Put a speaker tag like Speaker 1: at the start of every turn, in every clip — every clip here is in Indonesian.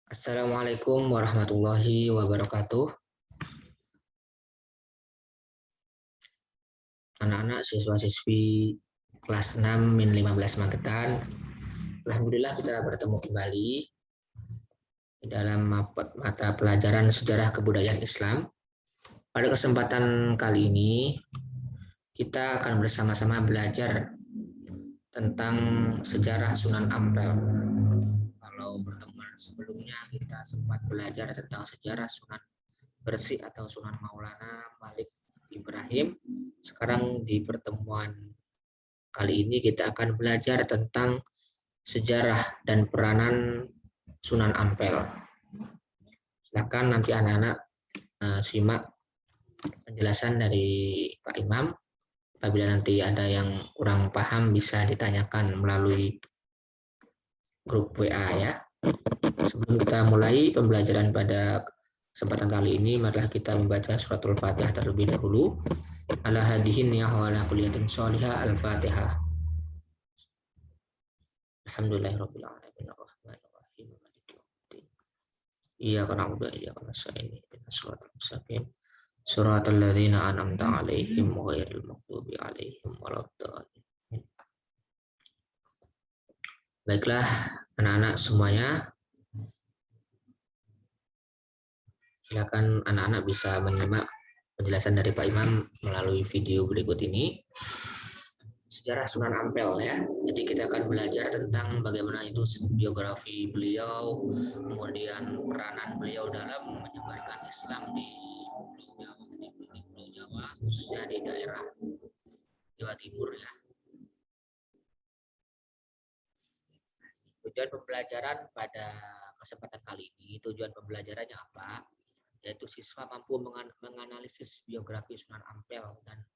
Speaker 1: Assalamualaikum warahmatullahi wabarakatuh. Anak-anak siswa-siswi kelas 6-15 Magetan. Alhamdulillah kita bertemu kembali di dalam mata pelajaran Sejarah Kebudayaan Islam. Pada kesempatan kali ini kita akan bersama-sama belajar tentang sejarah Sunan Ampel. Kalau pertemuan sebelumnya kita sempat belajar tentang sejarah Sunan Gresik atau Sunan Maulana Malik Ibrahim. Sekarang di pertemuan kali ini kita akan belajar tentang sejarah dan peranan Sunan Ampel. Silakan nanti anak-anak simak penjelasan dari Pak Imam. Apabila nanti ada yang kurang paham bisa ditanyakan melalui grup WA ya. Sebelum kita mulai pembelajaran pada kesempatan kali ini, marilah kita membaca suratul Fatihah terlebih dahulu. Ala hadihin ya wa ala kulliyatin sholihah al-Fatihah. Alhamdulillahirabbil alamin arrahmanir rahim maliki yaumiddin. Iyyaka na'budu wa iyyaka nasta'in ihdinas siratal mustaqim siratal ladzina an'amta 'alaihim ghairil maghdubi 'alaihim waladdallin. Baiklah anak-anak semuanya, silakan anak-anak bisa menyimak penjelasan dari Pak Imam melalui video berikut ini. Sejarah Sunan Ampel ya. Jadi kita akan belajar tentang bagaimana itu biografi beliau, kemudian peranan beliau dalam menyebarkan Islam di Pulau Jawa, khususnya di daerah Jawa Timur ya. Tujuan pembelajaran pada kesempatan kali ini, tujuan pembelajarannya apa? Yaitu siswa mampu menganalisis biografi Sunan Ampel dan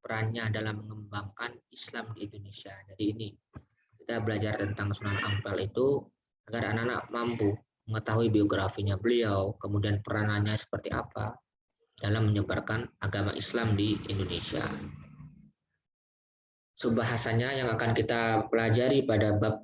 Speaker 1: perannya dalam mengembangkan Islam di Indonesia. Jadi ini kita belajar tentang Sunan Ampel itu agar anak-anak mampu mengetahui biografinya beliau, kemudian peranannya seperti apa dalam menyebarkan agama Islam di Indonesia. Subbahasannya yang akan kita pelajari pada bab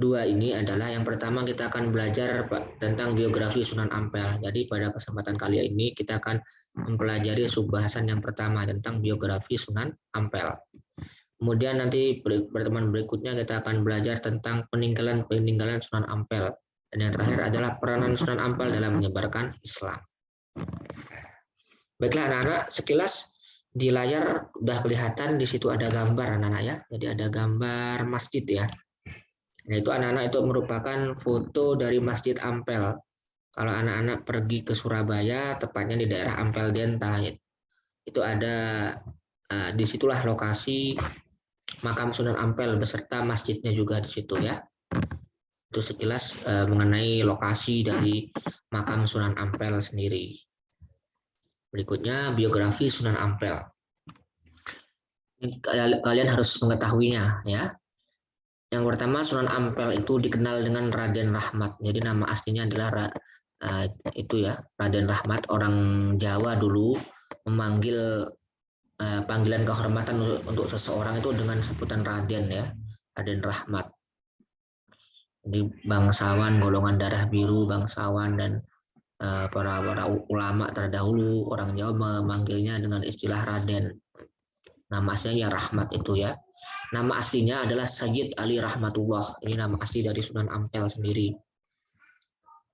Speaker 1: 2 ini adalah yang pertama kita akan belajar tentang biografi Sunan Ampel. Jadi pada kesempatan kali ini kita akan mempelajari subbahasan yang pertama tentang biografi Sunan Ampel. Kemudian nanti pertemuan berikutnya kita akan belajar tentang peninggalan Sunan Ampel. Dan yang terakhir adalah peranan Sunan Ampel dalam menyebarkan Islam. Baiklah anak-anak, sekilas di layar sudah kelihatan di situ ada gambar anak-anak ya. Jadi ada gambar masjid ya. Nah, itu anak-anak itu merupakan foto dari Masjid Ampel. Kalau anak-anak pergi ke Surabaya, tepatnya di daerah Ampel Denta, itu ada disitulah lokasi makam Sunan Ampel beserta masjidnya juga di situ ya. Itu sekilas mengenai lokasi dari makam Sunan Ampel sendiri. Berikutnya biografi Sunan Ampel. Ini kalian harus mengetahuinya ya. Yang pertama, Sunan Ampel itu dikenal dengan Raden Rahmat. Jadi nama aslinya adalah itu ya, Raden Rahmat. Orang Jawa dulu memanggil panggilan kehormatan untuk seseorang itu dengan sebutan Raden ya, Raden Rahmat. Jadi bangsawan, golongan darah biru, bangsawan dan para ulama terdahulu orang Jawa memanggilnya dengan istilah Raden. Nama aslinya ya Rahmat itu ya. Nama aslinya adalah Sayyid Ali Rahmatullah. Ini nama asli dari Sunan Ampel sendiri.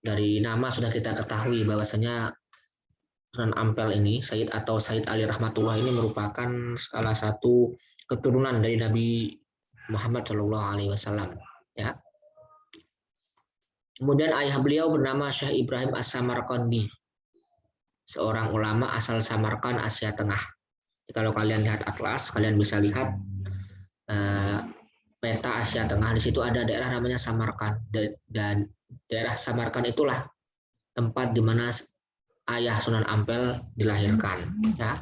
Speaker 1: Dari nama sudah kita ketahui bahwasanya Sunan Ampel ini, Sayyid atau Sayyid Ali Rahmatullah ini merupakan salah satu keturunan dari Nabi Muhammad SAW. Ya. Kemudian ayah beliau bernama Syekh Ibrahim As-Samarqandi, seorang ulama asal Samarkand, Asia Tengah. Jadi, kalau kalian lihat atlas, kalian bisa lihat peta Asia Tengah. Di situ ada daerah namanya Samarkand, dan daerah Samarkand itulah tempat di mana ayah Sunan Ampel dilahirkan ya.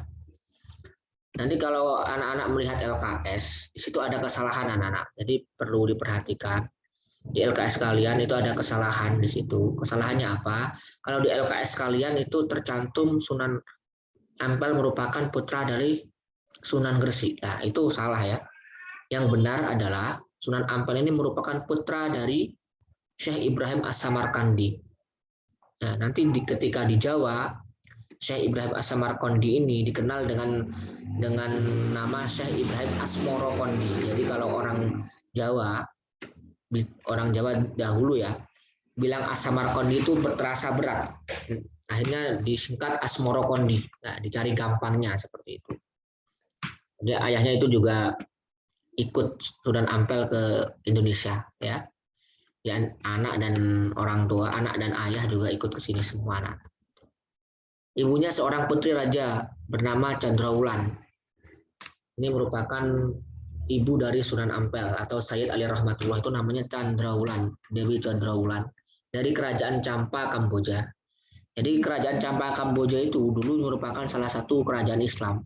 Speaker 1: Nanti kalau anak-anak melihat LKS, di situ ada kesalahan anak-anak. Jadi perlu diperhatikan. Di LKS kalian itu ada kesalahan di situ. Kesalahannya apa? Kalau di LKS kalian itu tercantum Sunan Ampel merupakan putra dari Sunan Gresik. Nah, itu salah ya. Yang benar adalah Sunan Ampel ini merupakan putra dari Syekh Ibrahim As-Samarqandi. Nah, nanti ketika di Jawa, Syekh Ibrahim As-Samarqandi ini dikenal dengan nama Syekh Ibrahim Asmorokondi. Jadi kalau Jawa, orang Jawa dahulu ya, bilang As-Samarqandi itu terasa berat. Akhirnya disingkat Asmorokondi. Nah, dicari gampangnya seperti itu. Jadi ayahnya itu juga ikut Sunan Ampel ke Indonesia ya. Ya, anak dan orang tua, anak dan ayah juga ikut ke sini semua anak. Ibunya seorang putri raja bernama Candraulan. Ini merupakan ibu dari Sunan Ampel atau Sayyid Ali Rahmatullah, itu namanya Candraulan, Dewi Candraulan, dari kerajaan Campa Kamboja. Jadi kerajaan Campa Kamboja itu dulu merupakan salah satu kerajaan Islam.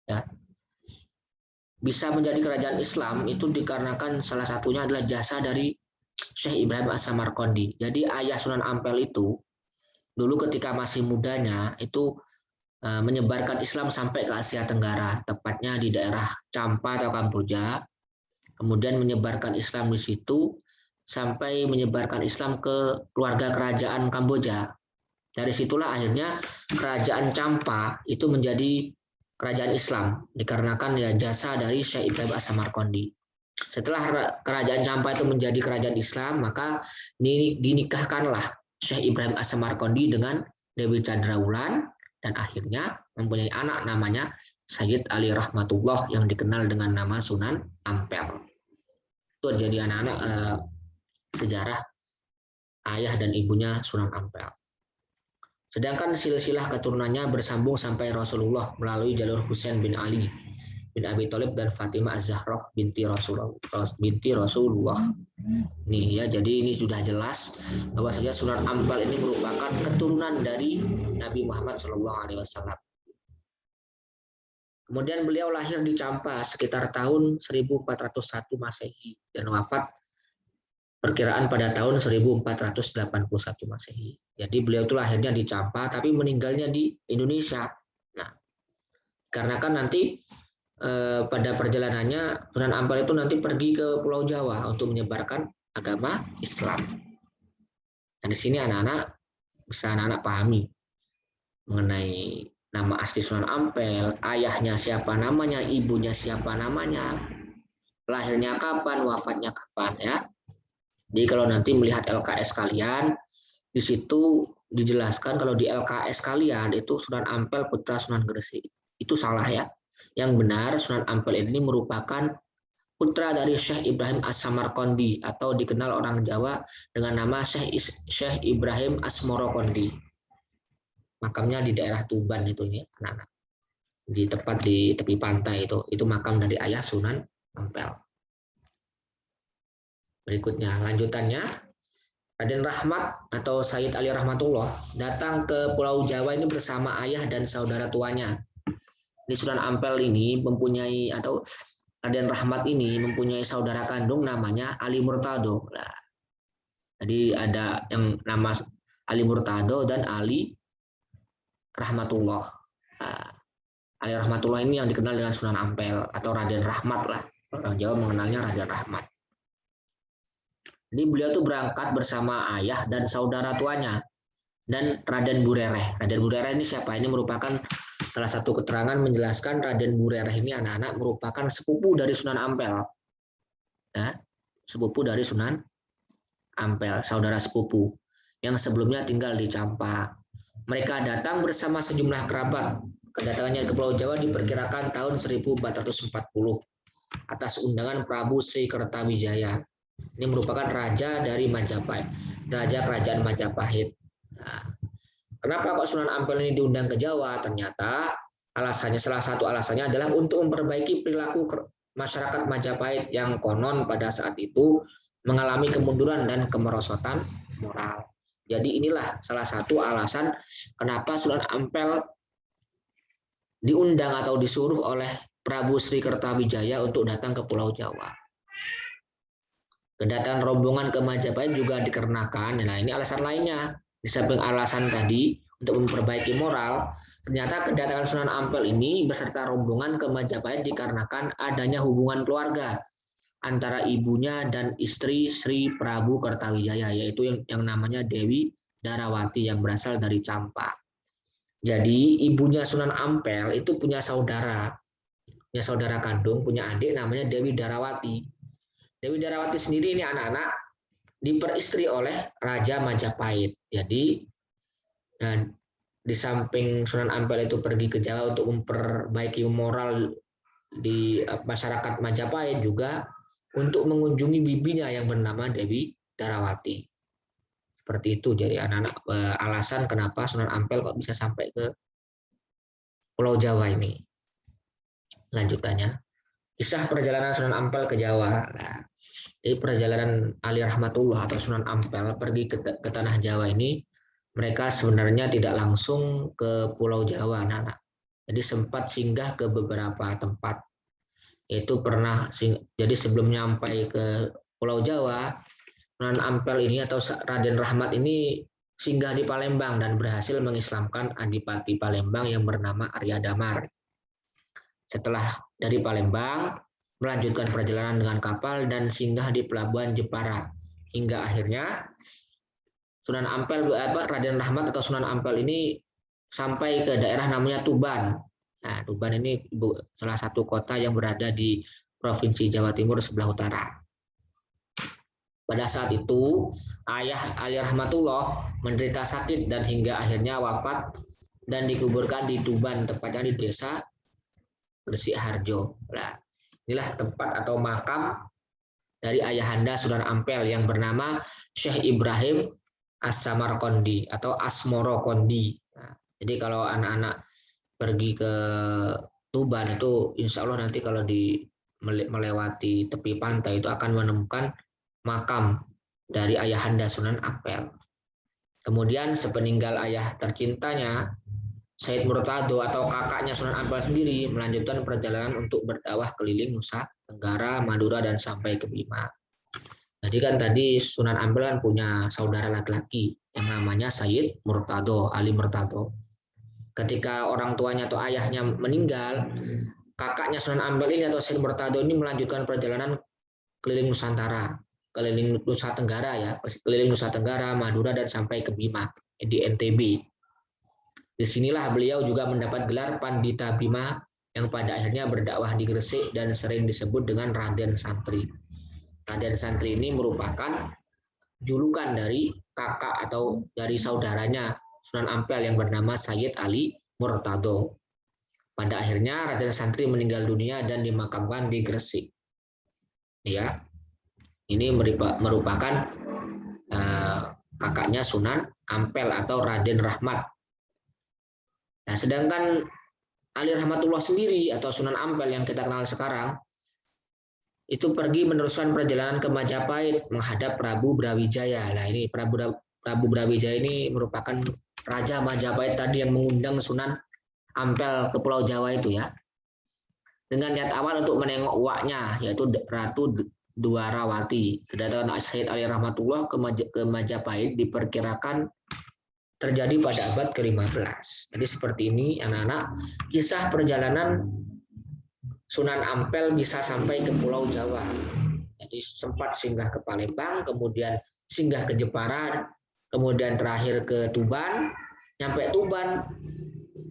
Speaker 1: Ya. Bisa menjadi kerajaan Islam itu dikarenakan salah satunya adalah jasa dari Syekh Ibrahim As-Samarqandi. Jadi ayah Sunan Ampel itu dulu ketika masih mudanya itu menyebarkan Islam sampai ke Asia Tenggara, tepatnya di daerah Campa atau Kamboja. Kemudian menyebarkan Islam di situ sampai menyebarkan Islam ke keluarga kerajaan Kamboja. Dari situlah akhirnya kerajaan Campa itu menjadi kerajaan Islam dikarenakan ya jasa dari Syekh Ibrahim As-Samarqandi. Setelah kerajaan Campa itu menjadi kerajaan Islam, maka dinikahkanlah Syekh Ibrahim As-Samarqandi dengan Dewi Candraulan dan akhirnya mempunyai anak namanya Sayyid Ali Rahmatullah yang dikenal dengan nama Sunan Ampel. Itu jadi anak-anak sejarah ayah dan ibunya Sunan Ampel. Sedangkan silsilah keturunannya bersambung sampai Rasulullah melalui jalur Husain bin Ali bin Abi Thalib dan Fatimah Az-Zahrah binti Rasulullah. Nih ya, jadi ini sudah jelas bahwa saja Sunan Ampel ini merupakan keturunan dari Nabi Muhammad SAW. Kemudian beliau lahir di Campa sekitar tahun 1401 Masehi dan wafat perkiraan pada tahun 1481 Masehi. Jadi beliau itu lahirnya di Campa tapi meninggalnya di Indonesia. Nah, karena kan nanti pada perjalanannya Sunan Ampel itu nanti pergi ke Pulau Jawa untuk menyebarkan agama Islam. Dan di sini anak-anak bisa anak-anak pahami mengenai nama asli Sunan Ampel, ayahnya siapa namanya, ibunya siapa namanya, lahirnya kapan, wafatnya kapan ya. Jadi kalau nanti melihat LKS kalian, di situ dijelaskan kalau di LKS kalian itu Sunan Ampel putra Sunan Gresik. Itu salah ya. Yang benar Sunan Ampel ini merupakan putra dari Syekh Ibrahim As-Samarqandi atau dikenal orang Jawa dengan nama Syekh Ibrahim Asmorokondi. Makamnya di daerah Tuban itu ya, anak-anak. Tepat di tepi pantai itu makam dari ayah Sunan Ampel. Berikutnya, lanjutannya, Raden Rahmat atau Sayyid Ali Rahmatullah datang ke Pulau Jawa ini bersama ayah dan saudara tuanya. Di Sunan Ampel ini mempunyai atau Raden Rahmat ini mempunyai saudara kandung namanya Ali Murtado. Nah, jadi ada yang nama Ali Murtado dan Ali Rahmatullah. Nah, Ali Rahmatullah ini yang dikenal dengan Sunan Ampel atau Raden Rahmat lah. Orang Jawa mengenalnya Raden Rahmat. Jadi beliau tuh berangkat bersama ayah dan saudara tuanya dan Raden Burereh. Raden Burereh ini siapa? Ini merupakan salah satu keterangan menjelaskan Raden Burereh ini anak-anak merupakan sepupu dari Sunan Ampel. Ya, sepupu dari Sunan Ampel, saudara sepupu yang sebelumnya tinggal di Campa. Mereka datang bersama sejumlah kerabat. Kedatangannya ke Pulau Jawa diperkirakan tahun 1440 atas undangan Prabu Sri Kertawijaya. Ini merupakan raja dari Majapahit, raja kerajaan Majapahit. Nah, kenapa kok Sunan Ampel ini diundang ke Jawa? Ternyata alasannya, salah satu alasannya adalah untuk memperbaiki perilaku masyarakat Majapahit yang konon pada saat itu mengalami kemunduran dan kemerosotan moral. Jadi inilah salah satu alasan kenapa Sunan Ampel diundang atau disuruh oleh Prabu Sri Kertawijaya untuk datang ke Pulau Jawa. Kedatangan rombongan ke Majapahit juga dikarenakan, nah ini alasan lainnya, di samping alasan tadi untuk memperbaiki moral, ternyata kedatangan Sunan Ampel ini beserta rombongan ke Majapahit dikarenakan adanya hubungan keluarga antara ibunya dan istri Sri Prabu Kertawijaya, yaitu yang namanya Dewi Darawati yang berasal dari Campa. Jadi ibunya Sunan Ampel itu punya saudara kandung, punya adik namanya Dewi Darawati. Dewi Darawati sendiri ini anak-anak diperistri oleh Raja Majapahit. Jadi di samping Sunan Ampel itu pergi ke Jawa untuk memperbaiki moral di masyarakat Majapahit, juga untuk mengunjungi bibinya yang bernama Dewi Darawati. Seperti itu. Jadi anak-anak alasan kenapa Sunan Ampel kok bisa sampai ke Pulau Jawa ini. Lanjutannya, kisah perjalanan Sunan Ampel ke Jawa. Nah, jadi perjalanan Ali Rahmatullah atau Sunan Ampel pergi ke tanah Jawa ini, mereka sebenarnya tidak langsung ke Pulau Jawa, anak-anak. Jadi sempat singgah ke beberapa tempat. Itu pernah, jadi sebelum nyampai ke Pulau Jawa, Sunan Ampel ini atau Raden Rahmat ini singgah di Palembang dan berhasil mengislamkan Adipati Palembang yang bernama Arya Damar. Setelah dari Palembang, melanjutkan perjalanan dengan kapal dan singgah di pelabuhan Jepara. Hingga akhirnya Sunan Ampel, Raden Rahmat atau Sunan Ampel ini sampai ke daerah namanya Tuban. Nah, Tuban ini salah satu kota yang berada di Provinsi Jawa Timur sebelah utara. Pada saat itu, ayah Ali Rahmatullah menderita sakit dan hingga akhirnya wafat dan dikuburkan di Tuban, tepatnya di desa Gresik Harjo. Nah, inilah tempat atau makam dari ayahanda Sunan Ampel yang bernama Syekh Ibrahim As-Samarqandi atau Asmoro Kondi. Nah, jadi kalau anak-anak pergi ke Tuban itu insya Allah nanti kalau melewati tepi pantai itu akan menemukan makam dari ayahanda Sunan Ampel. Kemudian sepeninggal ayah tercintanya, Said Murtado atau kakaknya Sunan Ampel sendiri melanjutkan perjalanan untuk berdakwah keliling Nusa Tenggara, Madura, dan sampai ke Bima. Jadi kan tadi Sunan Ampel kan punya saudara laki-laki yang namanya Said Murtado, Ali Murtado. Ketika orang tuanya atau ayahnya meninggal, kakaknya Sunan Ampel ini atau Said Murtado ini melanjutkan perjalanan keliling Nusantara, keliling Nusa Tenggara ya, keliling Nusa Tenggara, Madura, dan sampai ke Bima di NTB. Disinilah beliau juga mendapat gelar Pandita Bima yang pada akhirnya berdakwah di Gresik dan sering disebut dengan Raden Santri. Raden Santri ini merupakan julukan dari kakak atau dari saudaranya Sunan Ampel yang bernama Sayyid Ali Murtado. Pada akhirnya Raden Santri meninggal dunia dan dimakamkan di Gresik. Ya, ini merupakan kakaknya Sunan Ampel atau Raden Rahmat. Nah, sedangkan Ali Rahmatullah sendiri atau Sunan Ampel yang kita kenal sekarang itu pergi meneruskan perjalanan ke Majapahit menghadap Prabu Brawijaya. Nah, ini Prabu Brawijaya ini merupakan Raja Majapahit tadi yang mengundang Sunan Ampel ke Pulau Jawa itu ya. Dengan niat awal untuk menengok uaknya yaitu Ratu Dwarawati. Kedatangan Sayyid Ali Rahmatullah ke Majapahit diperkirakan terjadi pada abad ke-15. Jadi seperti ini anak-anak, kisah perjalanan Sunan Ampel bisa sampai ke Pulau Jawa. Jadi sempat singgah ke Palembang, kemudian singgah ke Jepara, kemudian terakhir ke Tuban. Nyampe Tuban,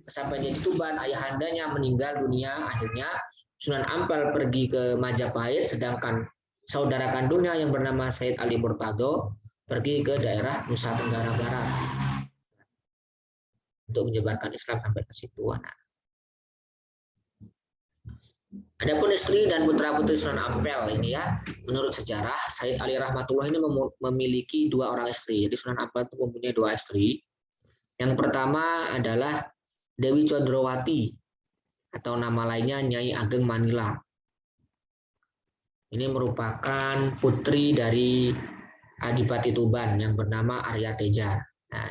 Speaker 1: sampai di Tuban ayahandanya meninggal dunia, akhirnya Sunan Ampel pergi ke Majapahit, sedangkan saudara kandungnya yang bernama Said Ali Murtado pergi ke daerah Nusa Tenggara Barat untuk menyebarkan Islam sampai ke situ. Adapun istri dan putra-putri Sunan Ampel ini ya, menurut sejarah Said Ali Rahmatullah ini memiliki 2 orang istri. Jadi Sunan Ampel itu mempunyai 2 istri. Yang pertama adalah Dewi Condrowati atau nama lainnya Nyai Ageng Manila. Ini merupakan putri dari Adipati Tuban yang bernama Arya Teja. Nah,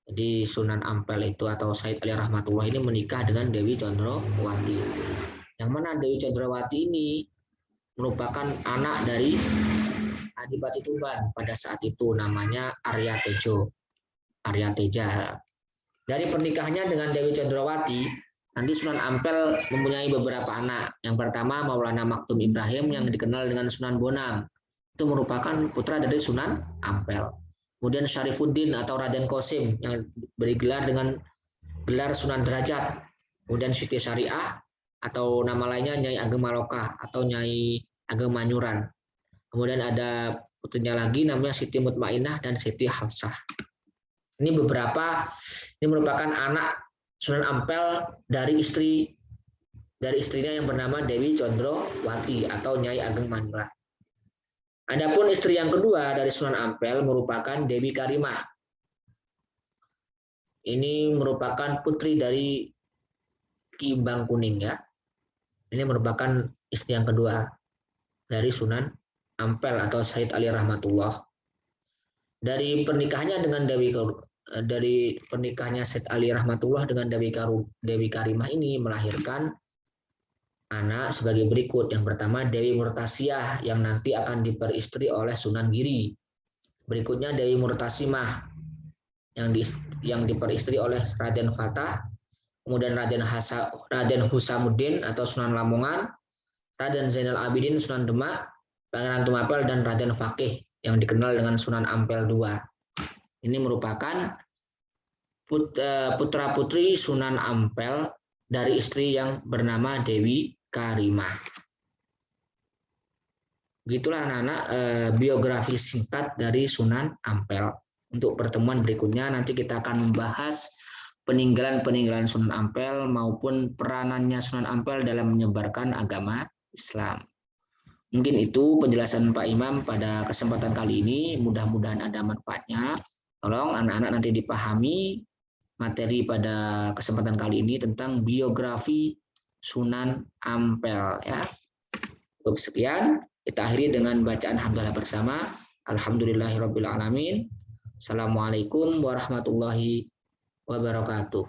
Speaker 1: jadi Sunan Ampel itu atau Said Ali Rahmatullah ini menikah dengan Dewi Condrowati. Yang mana Dewi Condrowati ini merupakan anak dari Adipati Tuban pada saat itu namanya Arya Teja. Dari pernikahannya dengan Dewi Condrowati, nanti Sunan Ampel mempunyai beberapa anak. Yang pertama Maulana Maktum Ibrahim yang dikenal dengan Sunan Bonang. Itu merupakan putra dari Sunan Ampel. Kemudian Syarifuddin atau Raden Qasim yang bergelar dengan gelar Sunan Derajat. Kemudian Siti Syariah atau nama lainnya Nyai Ageng Maloka atau Nyai Ageng Manyuran. Kemudian ada putrinya lagi namanya Siti Mutmainah dan Siti Hafsah. Ini merupakan anak Sunan Ampel dari istrinya yang bernama Dewi Condrowati atau Nyai Ageng Manyuran. Adapun istri yang kedua dari Sunan Ampel merupakan Dewi Karimah. Ini merupakan putri dari Ki Bangkuning ya. Ini merupakan istri yang kedua dari Sunan Ampel atau Said Ali Rahmatullah. Dari pernikahannya Said Ali Rahmatullah dengan Dewi Karimah ini melahirkan anak sebagai berikut. Yang pertama Dewi Murtasiah yang nanti akan diperistri oleh Sunan Giri. Berikutnya Dewi Murtasimah yang diperistri oleh Raden Fatah. Kemudian Raden Husamuddin atau Sunan Lamongan, Raden Zainal Abidin Sunan Demak, Pangeran Tumapel dan Raden Fakih yang dikenal dengan Sunan Ampel II. Ini merupakan putra-putri Sunan Ampel dari istri yang bernama Dewi Karimah. Begitulah anak-anak biografi singkat dari Sunan Ampel. Untuk pertemuan berikutnya nanti kita akan membahas peninggalan Sunan Ampel maupun peranannya Sunan Ampel dalam menyebarkan agama Islam. Mungkin itu penjelasan Pak Imam pada kesempatan kali ini. Mudah-mudahan ada manfaatnya. Tolong anak-anak nanti dipahami materi pada kesempatan kali ini tentang biografi Sunan Ampel ya. Cukup sekian, kita akhiri dengan bacaan hamdalah bersama. Alhamdulillahirabbil alamin. Assalamualaikum warahmatullahi wabarakatuh.